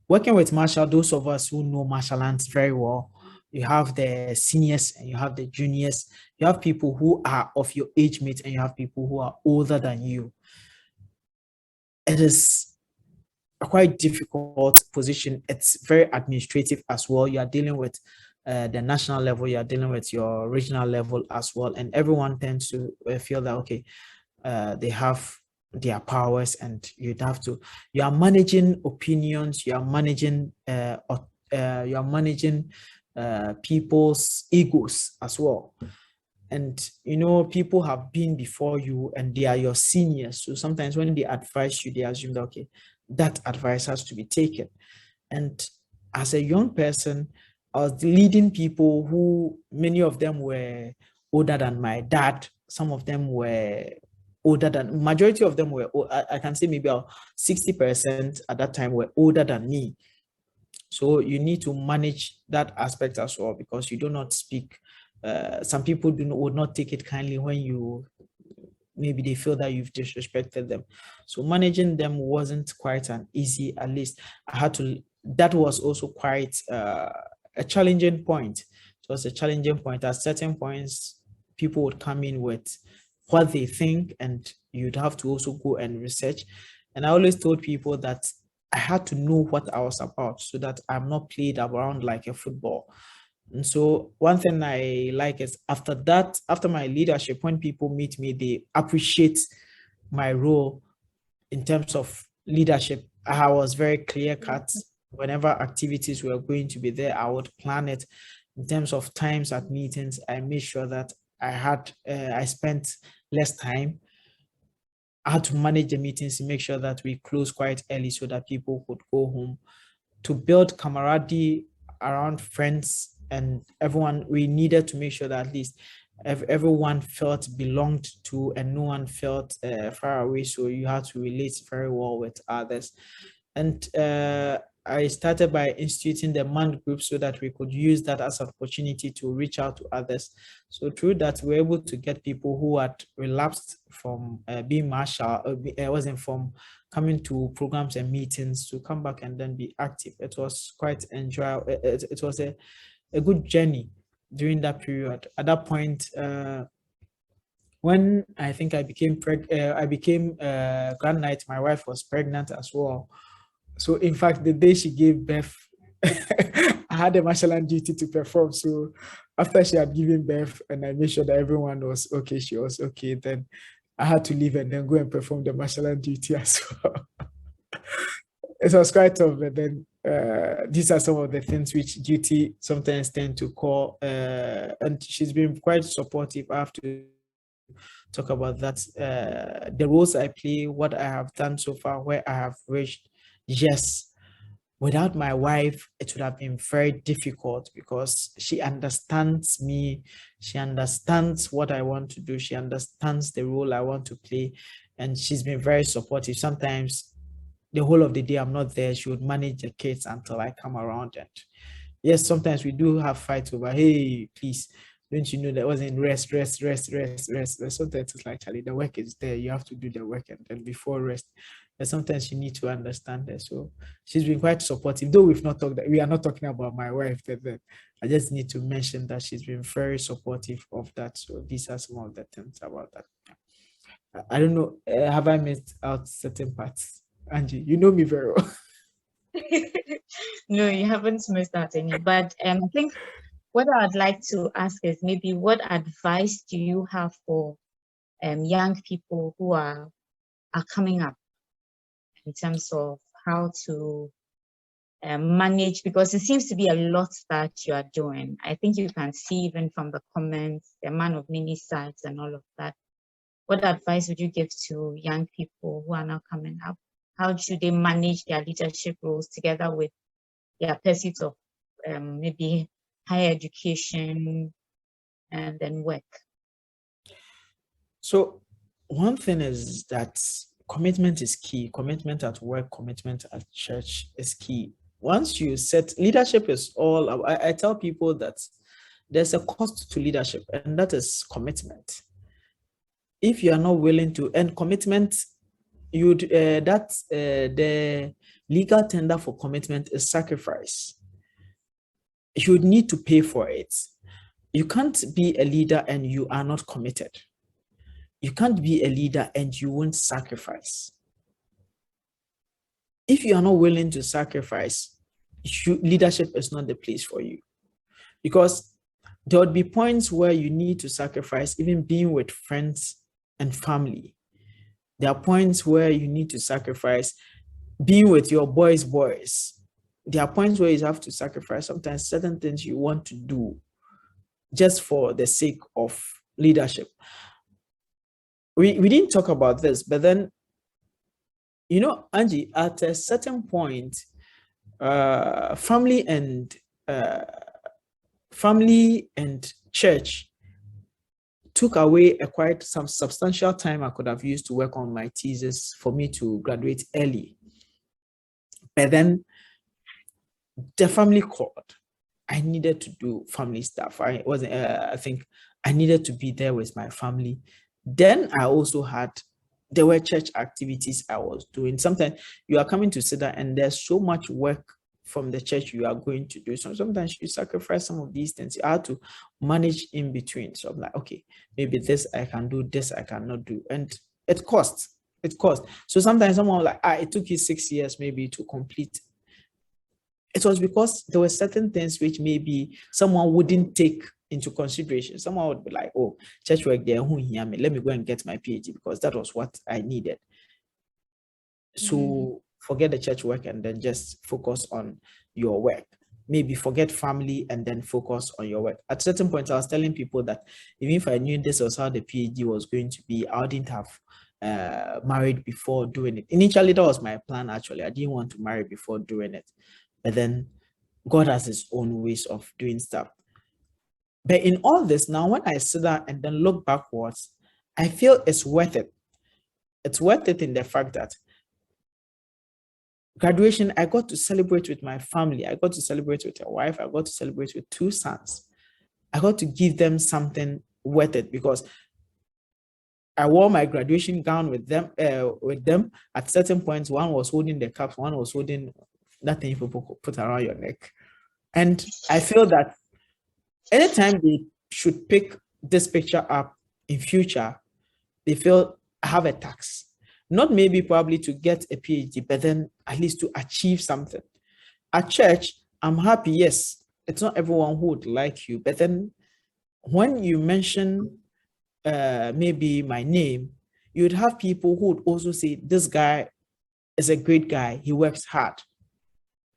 B: Working with martial, those of us who know martial arts very well, you have the seniors and you have the juniors. You have people who are of your age mate and you have people who are older than you. It is a quite difficult position. It's very administrative as well. You are dealing with the national level, you are dealing with your regional level as well. And everyone tends to feel that, okay, they have their powers and you are managing opinions, you are managing people's egos as well. And people have been before you and they are your seniors. So sometimes when they advise you, they assume that, okay, that advice has to be taken. And as a young person, I was leading people who, many of them were older than my dad. Some of them were older than, majority of them were, I can say maybe 60% at that time were older than me. So you need to manage that aspect as well, because you do not speak. Some people would not take it kindly when maybe they feel that you've disrespected them. So managing them wasn't quite an easy, at least that was also quite a challenging point. It was a challenging point. At certain points, people would come in with what they think and you'd have to also go and research. And I always told people that I had to know what I was about so that I'm not played around like a football. And so one thing I like is after my leadership, when people meet me, they appreciate my role in terms of leadership. I was very clear cut. Whenever activities were going to be there, I would plan it. In terms of times at meetings, I made sure that I spent less time. I had to manage the meetings to make sure that we close quite early so that people could go home. To build camaraderie around friends and everyone, we needed to make sure that at least everyone felt belonged to and no one felt far away. So you had to relate very well with others. And I started by instituting the MAN group so that we could use that as an opportunity to reach out to others. So through that, we were able to get people who had relapsed from being martial, wasn't from coming to programs and meetings to come back and then be active. It was quite enjoyable. It was a good journey during that period. At that point, when I think I became Grand Knight, my wife was pregnant as well. So in fact, the day she gave birth, I had a martial art duty to perform. So after she had given birth and I made sure that everyone was okay, she was okay, then I had to leave and then go and perform the martial art duty as well. It was quite tough, but then these are some of the things which duty sometimes tend to call, and she's been quite supportive. I have to talk about that. The roles I play, what I have done so far, where I have reached. Yes, without my wife, it would have been very difficult because she understands me. She understands what I want to do. She understands the role I want to play. And she's been very supportive. Sometimes the whole of the day I'm not there. She would manage the kids until I come around. And yes, sometimes we do have fights over, hey, please, don't you know that wasn't rest. Sometimes it's like, Charlie, the work is there. You have to do the work and then before rest. And sometimes you need to understand her. So she's been quite supportive, though we are not talking about my wife, but then I just need to mention that she's been very supportive of that. So these are some of the things about that. I don't know, have I missed out certain parts? Angie, you know me very well.
A: No, you haven't missed out any. But I think what I'd like to ask is maybe what advice do you have for young people who are coming up in terms of how to manage, because it seems to be a lot that you are doing. I think you can see even from the comments, the man of many sides and all of that. What advice would you give to young people who are now coming up? How should they manage their leadership roles together with their pursuit of maybe higher education and then work?
B: So one thing is that commitment is key. Commitment at work, commitment at church is key. Once you set leadership is all, I tell people that there's a cost to leadership, and that is commitment. If you are not willing to, and commitment, the legal tender for commitment is sacrifice. You would need to pay for it. You can't be a leader and you are not committed. You can't be a leader and you won't sacrifice. If you are not willing to sacrifice, leadership is not the place for you. Because there would be points where you need to sacrifice, even being with friends and family. There are points where you need to sacrifice being with your boys. There are points where you have to sacrifice sometimes certain things you want to do just for the sake of leadership. We didn't talk about this, but then, you know, Angie, at a certain point, family and church took away quite some substantial time I could have used to work on my thesis for me to graduate early. But then the family called. I needed to do family stuff. I think I needed to be there with my family. Then I also there were church activities I was doing. Sometimes you are coming to sit down and there's so much work from the church you are going to do. So sometimes you sacrifice some of these things. You have to manage in between. So I'm like, okay, maybe this I can do, this I cannot do. And it costs. So sometimes someone was like, it took you 6 years maybe to complete. It was because there were certain things which maybe someone wouldn't take into consideration. Someone would be like, oh, church work there, let me go and get my PhD because that was what I needed. So forget the church work and then just focus on your work. Maybe forget family and then focus on your work. At certain points, I was telling people that even if I knew this was how the PhD was going to be, I wouldn't have married before doing it. Initially, that was my plan, actually. I didn't want to marry before doing it. But then God has his own ways of doing stuff. But in all this, now when I sit down and then look backwards, I feel it's worth it. It's worth it in the fact that graduation, I got to celebrate with my family. I got to celebrate with a wife. I got to celebrate with 2 sons. I got to give them something worth it because I wore my graduation gown with them. At certain points, one was holding the cups, one was holding that thing people put around your neck. And I feel that anytime they should pick this picture up in future, they feel I have a tax. Not maybe probably to get a PhD, but then at least to achieve something. At church, I'm happy, yes, it's not everyone who would like you, but then when you mention maybe my name, you'd have people who would also say, this guy is a great guy, he works hard.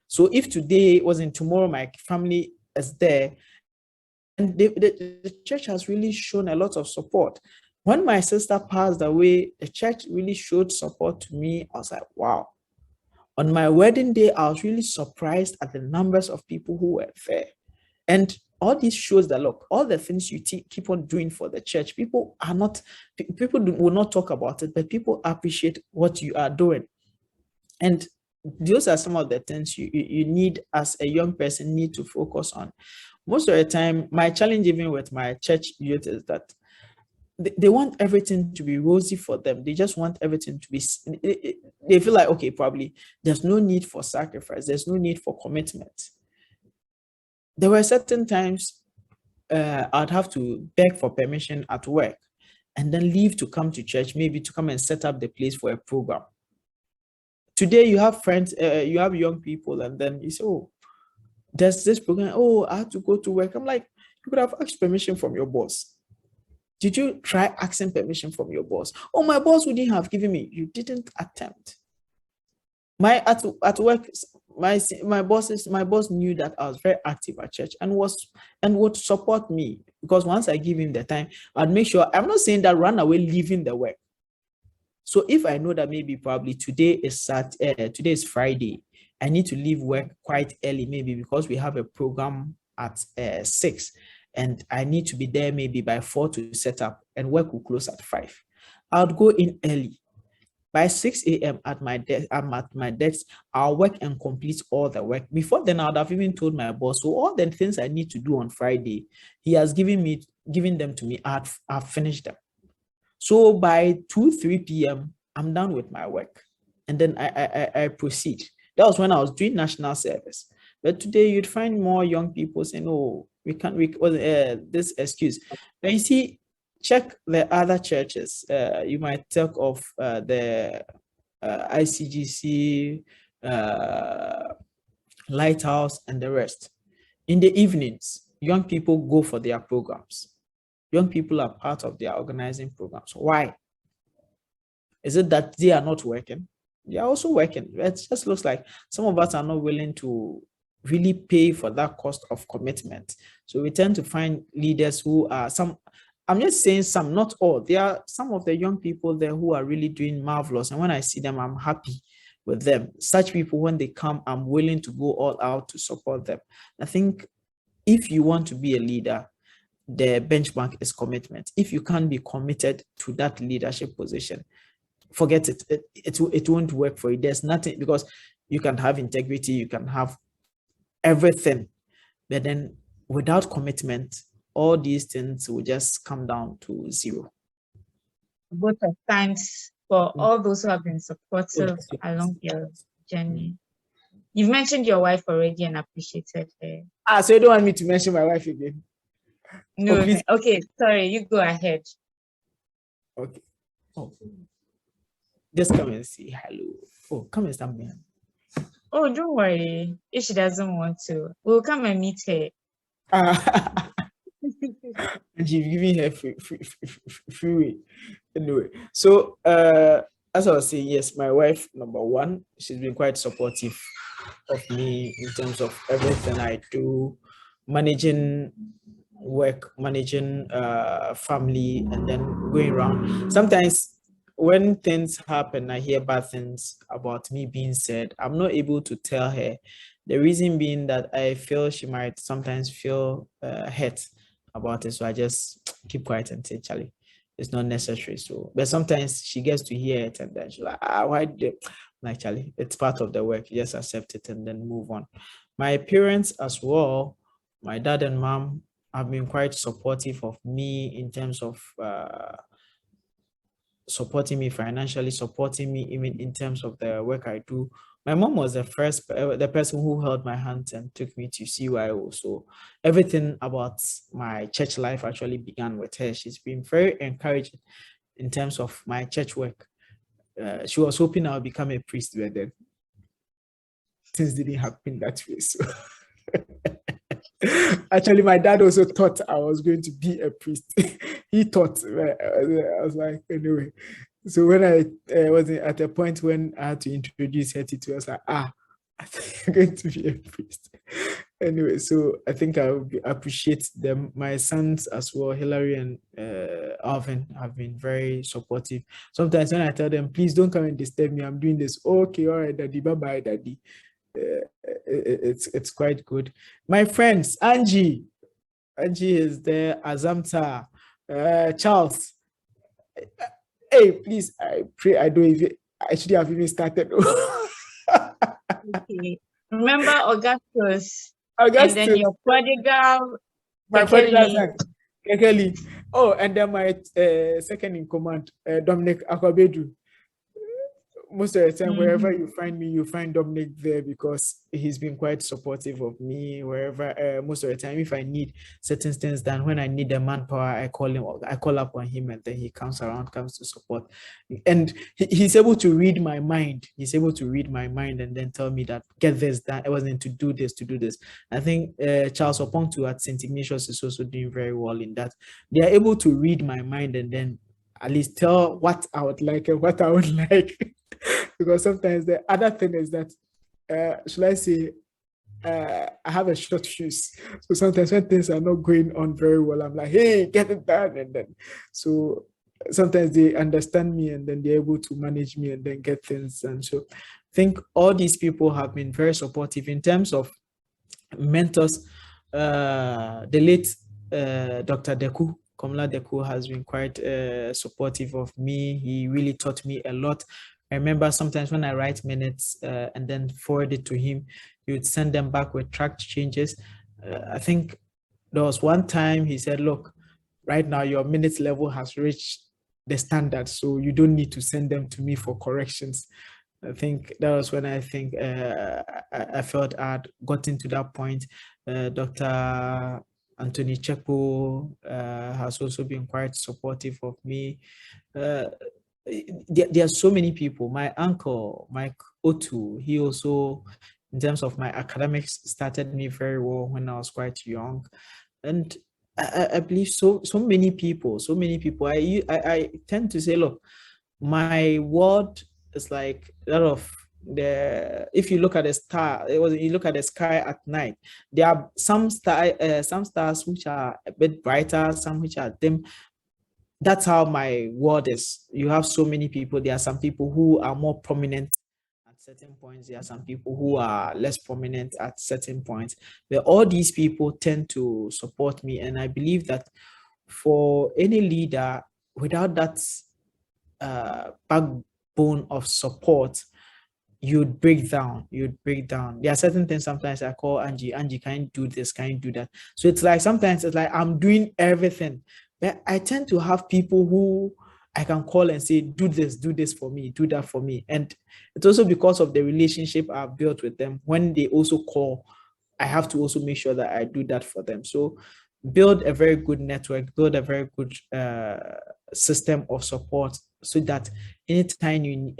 B: So if today wasn't tomorrow, my family is there, and the church has really shown a lot of support. When my sister passed away, the church really showed support to me. I was like, wow. On my wedding day, I was really surprised at the numbers of people who were there. And all this shows that, look, all the things you keep on doing for the church, people will not talk about it, but people appreciate what you are doing. And those are some of the things you need as a young person need to focus on. Most of the time, my challenge even with my church youth is that they want everything to be rosy for them. They just want everything to be, they feel like, okay, probably there's no need for sacrifice. There's no need for commitment. There were certain times I'd have to beg for permission at work and then leave to come to church, maybe to come and set up the place for a program. Today you have friends, you have young people, and then you say, oh, there's this program. Oh, I have to go to work. I'm like, you could have asked permission from your boss. Did you try asking permission from your boss? Oh, my boss wouldn't have given me. You didn't attempt. At work, my boss knew that I was very active at church and would support me, because once I give him the time, I'd make sure. I'm not saying that run away leaving the work. So if I know that maybe probably today is Friday, I need to leave work quite early, maybe because we have a program at 6, and I need to be there maybe by 4 to set up, and work will close at 5. I would go in early. By 6 a.m. I'm at my desk. I'll work and complete all the work. Before then, I would have even told my boss, so all the things I need to do on Friday, he has given them to me. I've finished them. So by 3 p.m., I'm done with my work. And then I proceed. That was when I was doing national service. But today you'd find more young people saying, oh, we can't, this excuse. Now you see, check the other churches. You might talk of the ICGC, Lighthouse, and the rest. In the evenings, young people go for their programs. Young people are part of their organizing programs. Why? Is it that they are not working? They are also working. It just looks like some of us are not willing to really pay for that cost of commitment. So we tend to find leaders who are I'm just saying some, not all. There are some of the young people there who are really doing marvelous. And when I see them, I'm happy with them. Such people, when they come, I'm willing to go all out to support them. I think if you want to be a leader, the benchmark is commitment. If you can't be committed to that leadership position, forget it. It won't work for you. There's nothing, because you can have integrity, you can have everything, but then without commitment, all these things will just come down to zero.
A: Both of thanks for all those who have been supportive along your journey. You've mentioned your wife already and appreciated her.
B: So you don't want me to mention my wife again?
A: No, okay, sorry, you go ahead.
B: Okay. Oh. Just come and say hello. Oh, come and stand behind.
A: Oh, don't worry. If she doesn't want to, we'll come and meet her.
B: And you've given her free way. Anyway, so as I was saying, yes, my wife, number one, she's been quite supportive of me in terms of everything I do, managing work, managing family, and then going around. Sometimes when things happen, I hear bad things about me being said, I'm not able to tell her. The reason being that I feel she might sometimes feel hurt about it. So I just keep quiet and say, Charlie, it's not necessary. So, but sometimes she gets to hear it and then she's like, why did like, Charlie, it's part of the work. You just accept it and then move on. My parents as well, my dad and mom have been quite supportive of me in terms of supporting me financially, supporting me even in terms of the work I do. My mom was the person who held my hand and took me to CYO. So everything about my church life actually began with her. She's been very encouraging in terms of my church work. She was hoping I'll become a priest, but then things didn't happen that way. So actually, my dad also thought I was going to be a priest. He thought, I was like, anyway. So when I was at a point when I had to introduce her to, I was like, I think I'm going to be a priest. Anyway, so I think I would appreciate them. My sons as well, Hilary and Alvin, have been very supportive. Sometimes when I tell them, please don't come and disturb me, I'm doing this. Okay, all right, daddy, bye-bye, daddy. It's quite good. My friends, Angie is there, Azamta, Charles. Hey, please, I pray I don't even, I should have even started.
A: Okay. Remember Augustus. And then your prodigal.
B: My prodigal son, Kekeli. Oh, and then my second in command, Dominic Akwabedu. Most of the time, wherever you find me, you find Dominic there because he's been quite supportive of me. Wherever, most of the time, if I need certain things done, when I need the manpower, I call up on him, and then he comes around, comes to support. And he's able to read my mind. He's able to read my mind and then tell me that get this done. I wasn't to do this, to do this. I think Charles Opontu at St. Ignatius is also doing very well in that. They are able to read my mind and then at least tell what I would like and what I would like. Because sometimes the other thing is that, should I say, I have a short fuse. So sometimes when things are not going on very well, I'm like, hey, get it done. And then, so sometimes they understand me and then they're able to manage me and then get things done. So I think all these people have been very supportive in terms of mentors. The late Dr. Deku, Komla Deku, has been quite supportive of me. He really taught me a lot. I remember sometimes when I write minutes and then forward it to him, he would send them back with tracked changes. I think there was one time he said, look, right now your minutes level has reached the standard, so you don't need to send them to me for corrections. I think that was when I think I felt I had gotten to that point. Dr. Anthony Chepo has also been quite supportive of me. There are so many people. My uncle, Mike Otu, he also, in terms of my academics, started me very well when I was quite young. And I believe so many people. I tend to say, look, my world is like a lot of if you look at the star, you look at the sky at night, there are some stars which are a bit brighter, some which are dim. That's how my world is. You have so many people. There are some people who are more prominent at certain points. There are some people who are less prominent at certain points. But all these people tend to support me. And I believe that for any leader, without that backbone of support, you'd break down. There are certain things sometimes I call Angie, can you do this? Can you do that? So it's like sometimes it's like I'm doing everything. But I tend to have people who I can call and say, do this for me, do that for me. And it's also because of the relationship I've built with them. When they also call, I have to also make sure that I do that for them. So build a very good network, build a very good system of support so that anytime you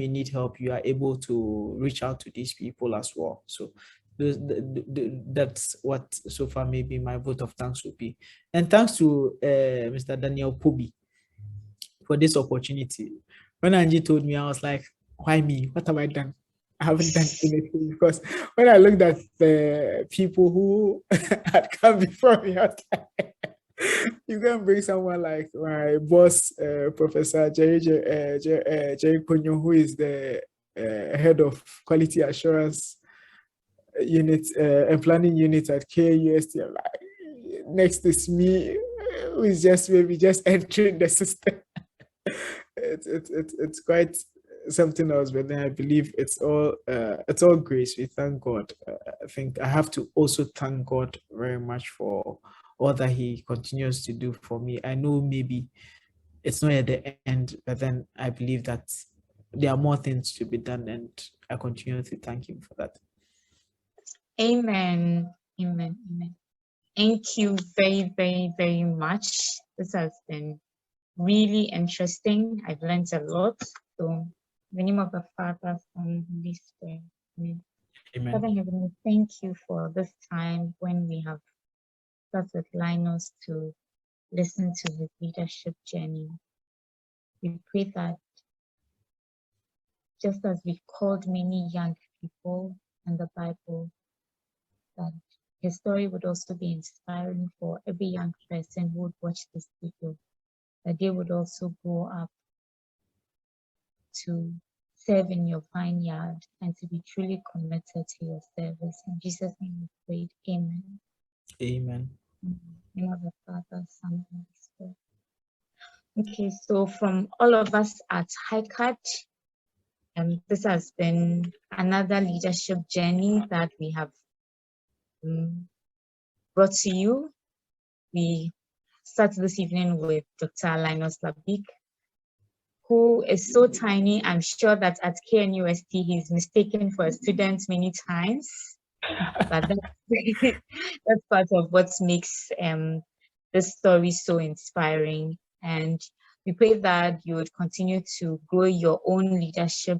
B: need help, you are able to reach out to these people as well. So that's what so far maybe my vote of thanks would be. And thanks to Mr. Daniel Pubi for this opportunity. When Angie told me, I was like, why me? What have I done? I haven't done anything, because when I looked at the people who had come before me, I was like, you can bring someone like my boss, Professor Jerry Konyo, who is the head of quality assurance unit and planning unit at KUST. I'm like, next is me, who is just maybe just entering the system. It's quite something else, but then I believe it's all grace. We thank God. I think I have to also thank God very much for all that He continues to do for me. I know maybe it's not at the end, but then I believe that there are more things to be done, and I continue to thank Him for that.
A: Amen. Amen. Amen. Thank you very, very, very much. This has been really interesting. I've learned a lot. So, in the name of the Father, Son, and Holy Spirit. Amen.
B: Amen.
A: Father in heaven, thank you for this time when we have sat with Linus to listen to his leadership journey. We pray that just as we called many young people in the Bible, that his story would also be inspiring for every young person who would watch this video, that they would also grow up to serve in your vineyard and to be truly committed to your service. In Jesus' name we prayed. Amen.
B: Amen.
A: In the name of the Father, Son, and Holy Spirit. Okay, so from all of us at HiCat, this has been another leadership journey that we have brought to you. We start this evening with Dr. Linus, who is so tiny. I'm sure that at KNUST he's mistaken for a student many times, but that's, that's part of what makes this story so inspiring. And we pray that you would continue to grow your own leadership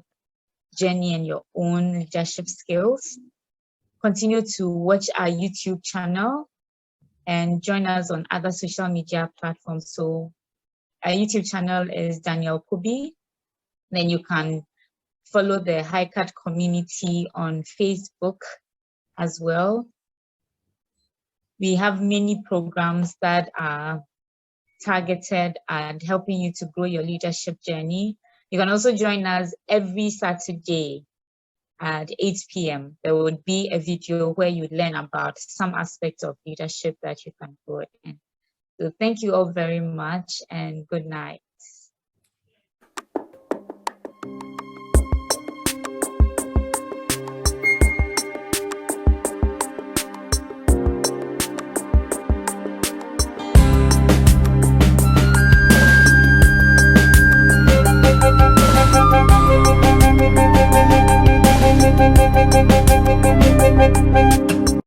A: journey and your own leadership skills. Continue to watch our YouTube channel and join us on other social media platforms. So our YouTube channel is Daniel Kubi. Then you can follow the HiCAT community on Facebook as well. We have many programs that are targeted at helping you to grow your leadership journey. You can also join us every Saturday at 8 p.m. There would be a video where you learn about some aspects of leadership that you can grow in. So thank you all very much and good night.